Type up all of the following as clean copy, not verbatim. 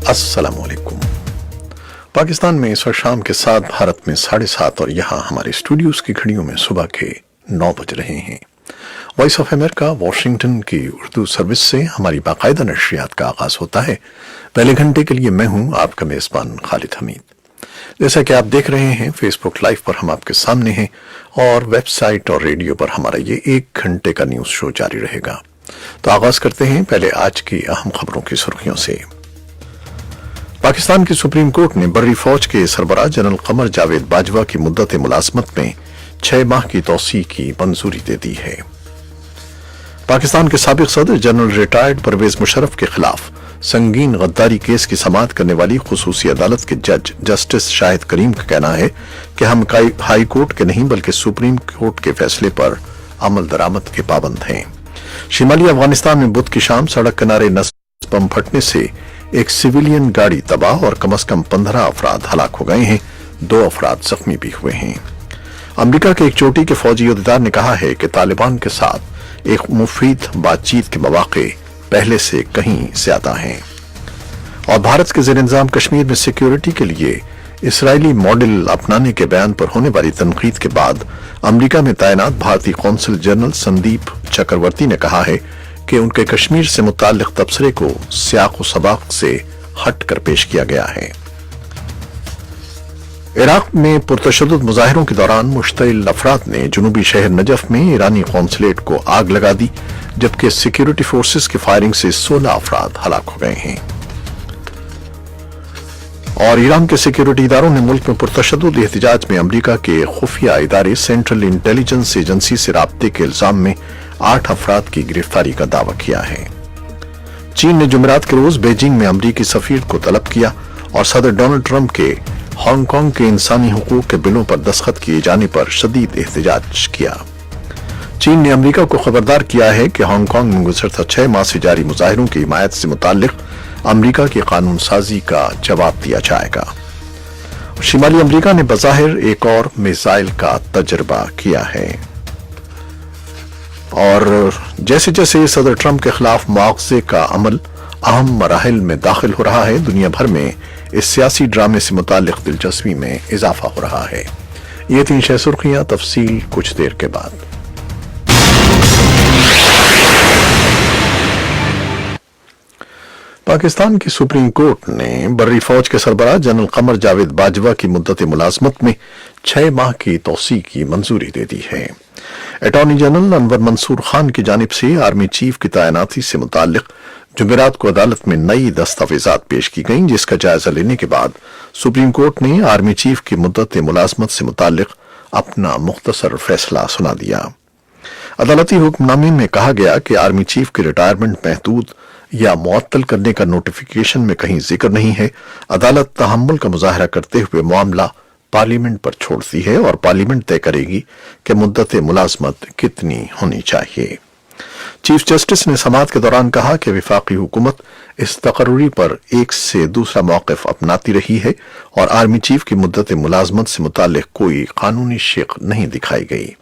अस्सलाम वालेकुम। पाकिस्तान में इस वक्त शाम के 7, भारत में 7:30 और यहाँ हमारे स्टूडियोज की घड़ियों में सुबह के 9 बज रहे हैं। वॉइस ऑफ अमेरिका वाशिंगटन की उर्दू सर्विस से हमारी बाकायदा नशरियात का आगाज होता है। पहले घंटे के लिए मैं हूँ आपका मेज़बान खालिद हमीद। जैसा कि आप देख रहे हैं, फेसबुक लाइव पर हम आपके सामने हैं और वेबसाइट और रेडियो पर हमारा ये 1 घंटे का न्यूज़ शो जारी रहेगा। तो आगाज करते हैं पहले आज की अहम खबरों की सुर्खियों से। पाकिस्तान की सुप्रीम कोर्ट ने बर्री फौज के सरबराह जनरल कमर जावेद बाजवा की मुद्दत मुलाजमत में 6 माह की तौसीह की मंजूरी दे दी है। पाकिस्तान के साबिक सदर जनरल रिटायर्ड परवेज मुशर्रफ के खिलाफ संगीन गद्दारी केस की समाअत करने वाली खुसूसी अदालत के जज जस्टिस शाहिद करीम का कहना है कि हम हाई कोर्ट के नहीं बल्कि सुप्रीम कोर्ट के फैसले पर अमल दरामद के पाबंद हैं। शिमाली अफगानिस्तान में बुध की शाम सड़क किनारे नस्ब बम फटने से एक सिविलियन गाड़ी तबाह और कम से कम 15 अफराद हलाक हो गए हैं, 2 अफराद जख्मी भी हुए हैं। अमेरिका के एक चोटी के फौजी अहदेदार ने कहा है कि तालिबान के साथ एक मुफीद बातचीत के मौके पहले से कहीं ज्यादा हैं। और भारत के ज़ेर इंतज़ाम कश्मीर में सिक्योरिटी के लिए इसराइली मॉडल अपनाने के बयान पर होने वाली तनकीद के बाद अमेरिका में तैनात भारतीय कौंसल जनरल संदीप चक्रवर्ती ने कहा है कि उनके कश्मीर से मुताल्लिक तबसरे को सियाक व सबाक से हटकर पेश किया गया है। इराक में पुरतशद्दुद मुजाहिरों के दौरान मुश्तइल अफराद ने जुनूबी शहर नजफ में ईरानी कौंसलेट को आग लगा दी, जबकि सिक्योरिटी फोर्सेस की फायरिंग से 16 अफराद हलाक हो गए हैं। और ईरान के सिक्योरिटी इदारों ने मुल्क में पुरतशद्दुद एहतजाज में अमेरिका के खुफिया इदारे सेंट्रल इंटेलिजेंस एजेंसी से राब्ते के इल्जाम में 8 अफराद की गिरफ्तारी का दावा किया है। चीन ने जुमेरात के रोज बीजिंग में अमरीकी सफीर को तलब किया और सदर डोनाल्ड ट्रंप के हांगकांग के इंसानी हुकूक के बिलों पर दस्तखत किए जाने पर शदीद एहतजाज किया। चीन ने अमेरिका को खबरदार किया है कि हांगकांग में गुज़श्ता 6 माह से जारी मुजाहिरों की हिमायत से मुताल्लिक अमेरिका की कानून साजी का जवाब दिया जाएगा। शिमाली अमेरिका ने बज़ाहिर एक और मिसाइल का तजर्बा किया है। और जैसे जैसे सदर ट्रंप के खिलाफ मुआवजे का अमल अहम मराहिल में दाखिल हो रहा है, दुनिया भर में इस सियासी ड्रामे से मुताल्लिक दिलचस्पी में इजाफा हो रहा है। ये 3 शह सुर्खियां, तफसील कुछ देर के बाद। पाकिस्तान की सुप्रीम कोर्ट ने बर्री फौज के सरबराह जनरल कमर जावेद बाजवा की मुद्दत मुलाजमत में 6 माह की तौसीह की मंजूरी दे दी है। अटॉर्नी जनरल अनवर मंसूर खान की जानिब से आर्मी चीफ की तैनाती से मुताल्लिक जुमेरात को अदालत में नई दस्तावेजात पेश की गईं, जिसका जायजा लेने के बाद सुप्रीम कोर्ट ने आर्मी चीफ की मुद्दत मुलाजमत से मुताल्लिक अपना मुख्तसर फैसला सुना दिया। अदालती हुक्मनामे में कहा गया कि आर्मी चीफ की रिटायरमेंट महदूद या मुअत्तल करने का नोटिफिकेशन में कहीं जिक्र नहीं है। अदालत तहम्मुल का मुजाहरा करते हुए मामला पार्लियामेंट पर छोड़ती है और पार्लियामेंट तय करेगी कि मुद्दत मुलाजमत कितनी होनी चाहिए। चीफ जस्टिस ने समाअत के दौरान कहा कि वफाकी हुकूमत इस तकर्री पर एक से दूसरा मौक़िफ अपनाती रही है और आर्मी चीफ की मुद्दत मुलाजमत से मुताल्लिक कोई कानूनी शिक नहीं दिखाई गई।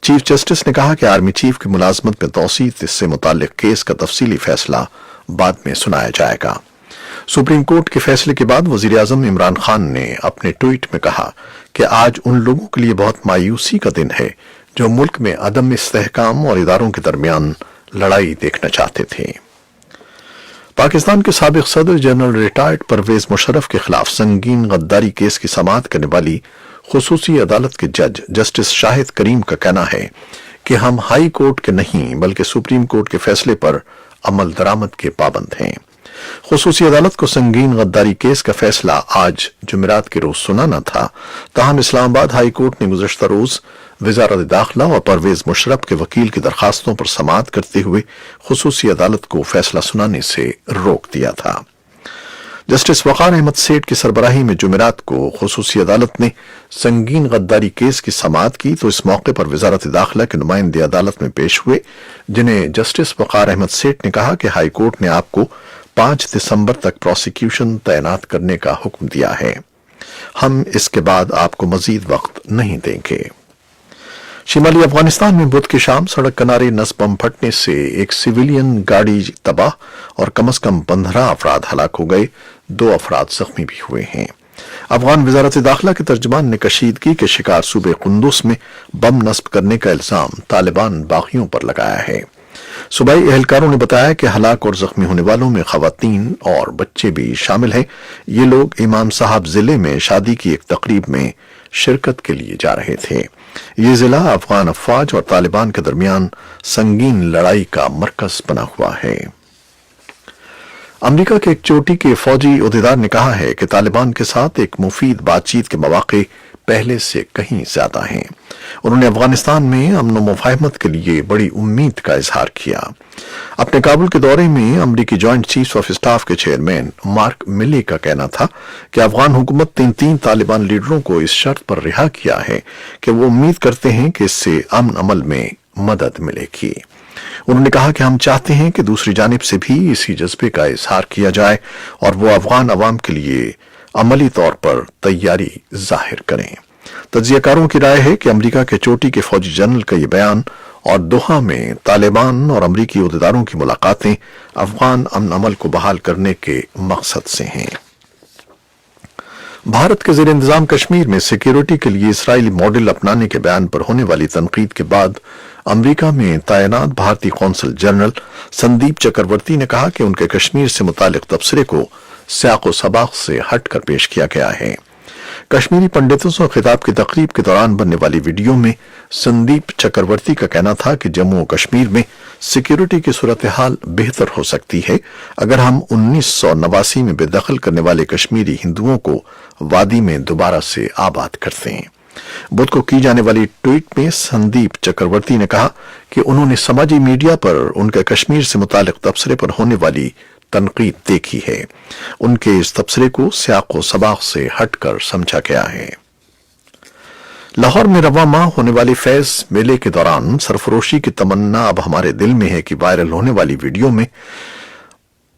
चीफ जस्टिस ने कहा कि आर्मी चीफ की मुलाजमत में तौसीह से मुताल्लिक केस का तफसीली फैसला बाद में सुनाया जाएगा। सुप्रीम कोर्ट के फैसले के बाद वजीर आजम इमरान खान ने अपने ट्वीट में कहा कि आज उन लोगों के लिए बहुत मायूसी का दिन है जो मुल्क में अदम इस्तेहकाम और इदारों के दरमियान लड़ाई देखना चाहते थे। पाकिस्तान के साबिक सदर जनरल रिटायर्ड परवेज मुशर्रफ के खिलाफ संगीन गद्दारी केस की समाअत करने वाली खुसूसी अदालत के जज जस्टिस शाहिद करीम का कहना है कि हम हाई कोर्ट के नहीं बल्कि सुप्रीम कोर्ट के फैसले पर अमल दरामद के पाबंद हैं। खुसूसी अदालत को संगीन गद्दारी केस का फैसला आज जुमेरात के रोज सुनाना था, ताहम इस्लामाबाद हाई कोर्ट ने गुज़श्ता रोज वज़ारत दाखिला और परवेज मुशर्रफ के वकील की दरखास्तों पर समाअत करते हुए खुसूसी अदालत को फैसला सुनाने से रोक दिया था। जस्टिस वक़ार अहमद सेठ की सरबराही में जुमेरात को खुसूसी अदालत ने संगीन गद्दारी केस की समाअत की, तो इस मौके पर वज़ारत दाखिला के नुमाइंदे अदालत में पेश हुए, जिन्हें जस्टिस वक़ार अहमद सेठ ने कहा कि हाई कोर्ट ने आपको 5 दिसंबर तक प्रोसिक्यूशन तैनात करने का हुक्म दिया है। हम इसके बाद आपको मजीद वक्त नहीं देंगे। शिमाली अफगानिस्तान में बुध की शाम सड़क किनारे नस्ब बम फटने से एक सिविलियन गाड़ी तबाह और कम से कम 15 अफराद हलाक हो गए, 2 अफराद जख्मी भी हुए हैं। अफगान वजारत दाखिला के तर्जमान ने कशीदगी के शिकार सूबे कुंदुस में बम नस्ब करने का इल्जाम तालिबान बागियों पर लगाया है। सूबाई एहलकारों ने बताया कि हलाक और जख्मी होने वालों में खवातीन और बच्चे भी शामिल हैं। ये लोग इमाम साहब जिले में शादी की एक तकरीब में शिरकत के लिए जा रहे थे। ये जिला अफगान अफवाज और तालिबान के दरमियान संगीन लड़ाई का मरकज बना हुआ है। अमेरिका के एक चोटी के फौजी ओहदेदार ने कहा है कि तालिबान के साथ एक मुफीद बातचीत के मौके पहले से कहीं ज्यादा हैं। उन्होंने अफगानिस्तान में अमन व मुफाहमत के लिए बड़ी उम्मीद का इजहार किया। अपने काबुल के दौरे में अमरीकी जॉइंट चीफ ऑफ स्टाफ के चेयरमैन मार्क मिली का कहना था कि अफगान हुकूमत 3 तालिबान लीडरों को इस शर्त पर रिहा किया है कि वो उम्मीद करते हैं कि इससे अमन अमल में मदद मिलेगी। उन्होंने कहा कि हम चाहते हैं कि दूसरी जानिब से भी इसी जज्बे का इजहार किया जाए और वो अफगान अवाम के लिए अमली तौर पर तैयारी जाहिर करें। तज्जियाकारों की राय है कि अमेरिका के चोटी के फौजी जनरल का यह बयान और दोहा में तालिबान और अमरीकी ओहदेदारों की मुलाकातें अफगान अमन अमल को बहाल करने के मकसद से हैं। भारत के ज़ेर इंतजाम कश्मीर में सिक्योरिटी के लिए इसराइली मॉडल अपनाने के बयान पर होने वाली तनकीद के बाद अमेरिका में तैनात भारतीय कौंसल जनरल संदीप चक्रवर्ती ने कहा कि उनके कश्मीर से मुतालिक तबसरे को सियाक़ो सबाक़ से हटकर पेश किया गया है। कश्मीरी पंडितों से खिताब की तकरीब के दौरान बनने वाली वीडियो में संदीप चक्रवर्ती का कहना था कि जम्मू और कश्मीर में सिक्योरिटी की सूरत हाल बेहतर हो सकती है अगर हम 1989 में बेदखल करने वाले कश्मीरी हिंदुओं को वादी में दोबारा से आबाद करते हैं। बुध को की जाने वाली ट्वीट में संदीप चक्रवर्ती ने कहा कि उन्होंने समाजी मीडिया पर उनके कश्मीर से मुतालिक तबसरे पर होने वाली तनकीद देखी है। उनके इस तबसरे को सियाक़ो सबाक़ से हटकर समझा गया है। लाहौर में रवा माह होने वाली फैज मेले के दौरान सरफरोशी की तमन्ना अब हमारे दिल में है कि वायरल होने वाली वीडियो में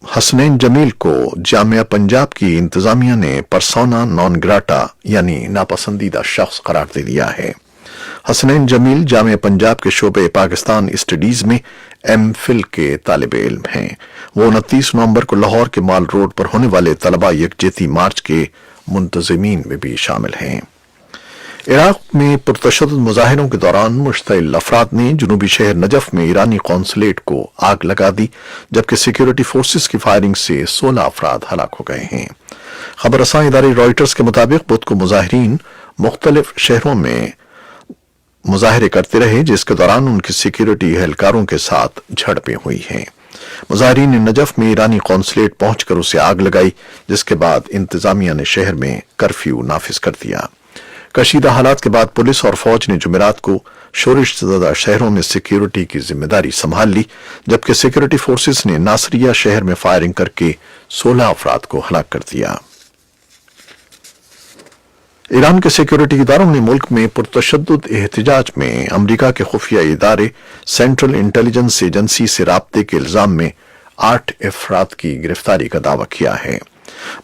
हसनैन जमील को जामिया पंजाब की इंतजामिया ने परसोना नॉन ग्राटा यानी नापसंदीदा शख्स करार दे दिया है। हसनैन जमील जामिया पंजाब के शोबे पाकिस्तान स्टडीज में एमफिल के तालिब इल्म हैं। वो 29 नवंबर को लाहौर के माल रोड पर होने वाले तलबा यकजहती मार्च के मुंतजिमीन में भी शामिल हैं। इराक में पुरतशद्दुद मुजाहिरों के दौरान मुश्तइल अफराद ने जुनूबी शहर नजफ में ईरानी कौंसलेट को आग लगा दी, जबकि सिक्योरिटी फोर्सेस की फायरिंग से 16 अफराद हलाक हो गए हैं। खबर रसां इदारे रॉयटर्स के मुताबिक बुध को मुजाहिरीन मुख्तलिफ शहरों में मुजाहिरे करते रहे, जिसके दौरान उनकी सिक्योरिटी एहलकारों के साथ झड़पें हुई हैं। मुजाहिरीन ने नजफ में ईरानी कौंसलेट पहुंचकर उसे आग लगाई, जिसके बाद इंतजामिया ने शहर में कर्फ्यू नाफिज कर दिया। कशीदा हालात के बाद पुलिस और फौज ने जुमेरात को शोरिश ज़दा शहरों में सिक्योरिटी की जिम्मेदारी संभाल ली, जबकि सिक्योरिटी फोर्सेस ने नासरिया शहर में फायरिंग करके 16 अफराद को हलाक कर दिया। ईरान के सिक्योरिटी इदारों ने मुल्क में पुरतशद्दुद एहतजाज में अमेरिका के खुफिया इदारे सेंट्रल इंटेलिजेंस एजेंसी से राब्ते के इल्जाम में 8 अफराद की गिरफ्तारी का दावा किया है।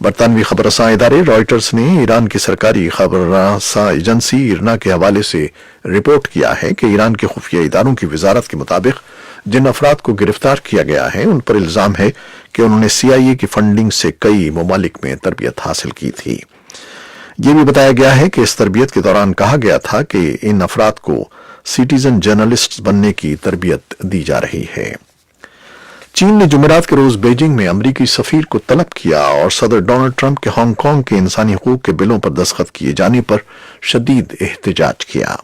बरतानवी खबरसां इदारे रॉयटर्स ने ईरान की सरकारी खबरसां एजेंसी इरना के हवाले से रिपोर्ट किया है कि ईरान के खुफिया इदारों की वजारत के मुताबिक जिन अफराद को गिरफ्तार किया गया है उन पर इल्जाम है कि उन्होंने CIA की फंडिंग से कई ममालिक में तरबियत हासिल की थी। यह भी बताया गया है कि इस तरबियत के दौरान कहा गया था कि इन अफराद को सिटीजन जर्नलिस्ट बनने की तरबियत दी जा रही है। चीन ने जुमेरात के रोज बीजिंग में अमरीकी सफीर को तलब किया और सदर डोनाल्ड ट्रंप के हांगकांग के इंसानी हकूक के बिलों पर दस्तखत किए जाने पर शदीद एहतजाज किया।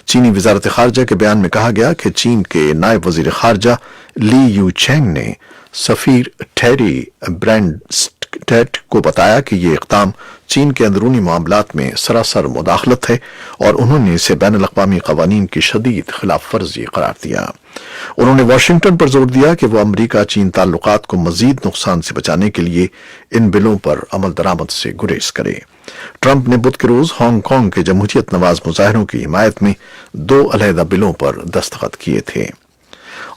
चीनी वजारत खारजा के बयान में कहा गया कि चीन के नायब वजीर खारजा ली यू चेंग ने सफीर टेरी ब्रैंडस्टेट को बताया कि ये इक़दाम चीन के अंदरूनी मामलात में सरासर मुदाखलत है और उन्होंने इसे बैनुल अक़वामी क़वानीन की शदीद खिलाफ वर्जी करार दिया। उन्होंने वाशिंगटन पर जोर दिया कि वह अमरीका चीन ताल्लुकात को मजीद नुकसान से बचाने के लिए इन बिलों पर अमल दरामद से गुरेज करे। ट्रंप ने बुध के रोज हांगकांग के जमहूरियत नवाज मुजाहिरों की हिमायत में 2 अलहदा बिलों पर दस्तखत किए थे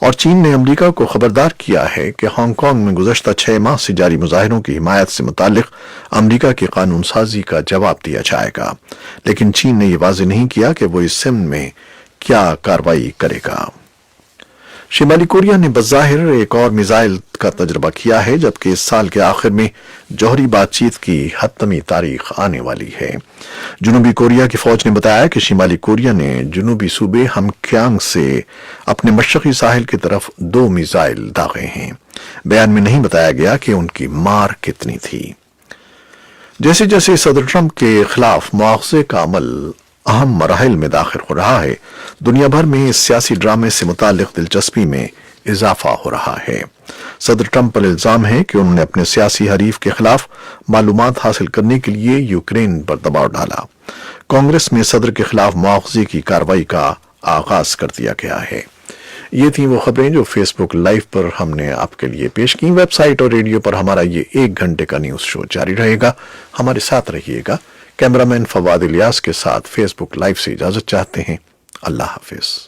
और चीन ने अमरीका को खबरदार किया है कि हांगकांग में गुज़श्ता 6 माह से जारी मुजाहिरों की हिमायत से मुतालिक अमरीका की कानून साजी का जवाब दिया जाएगा, लेकिन चीन ने यह वाज़ेह नहीं किया कि वो इस सिमत में क्या कार्रवाई करेगा। شمالی کوریا نے بظاہر ایک اور میزائل کا تجربہ کیا ہے، جبکہ اس سال کے آخر میں جوہری بات چیت کی حتمی تاریخ آنے والی ہے۔ جنوبی کوریا کی فوج نے بتایا کہ شمالی کوریا نے جنوبی صوبے ہمکیانگ سے اپنے مشرقی ساحل کی طرف 2 میزائل داغے ہیں۔ بیان میں نہیں بتایا گیا کہ ان کی مار کتنی تھی۔ جیسے جیسے صدر ٹرمپ کے خلاف مواخذے کا عمل اہم مراحل میں داخل ہو رہا ہے، دنیا بھر میں اس سیاسی ڈرامے سے متعلق دلچسپی میں اضافہ ہو رہا ہے۔ صدر ٹرمپ پر الزام ہے کہ انہوں نے اپنے سیاسی حریف کے خلاف معلومات حاصل کرنے کے لیے یوکرین پر دباؤ ڈالا۔ کانگریس میں صدر کے خلاف مواخذے کی کارروائی کا آغاز کر دیا گیا ہے۔ یہ تھیں وہ خبریں جو فیس بک لائیو پر ہم نے آپ کے لیے پیش کی۔ ویب سائٹ اور ریڈیو پر ہمارا یہ 1 گھنٹے کا نیوز شو جاری رہے گا، ہمارے ساتھ رہیے گا۔ کیمرامین فواد الیاس کے ساتھ فیس بک لائیو سے اجازت چاہتے ہیں۔ اللہ حافظ۔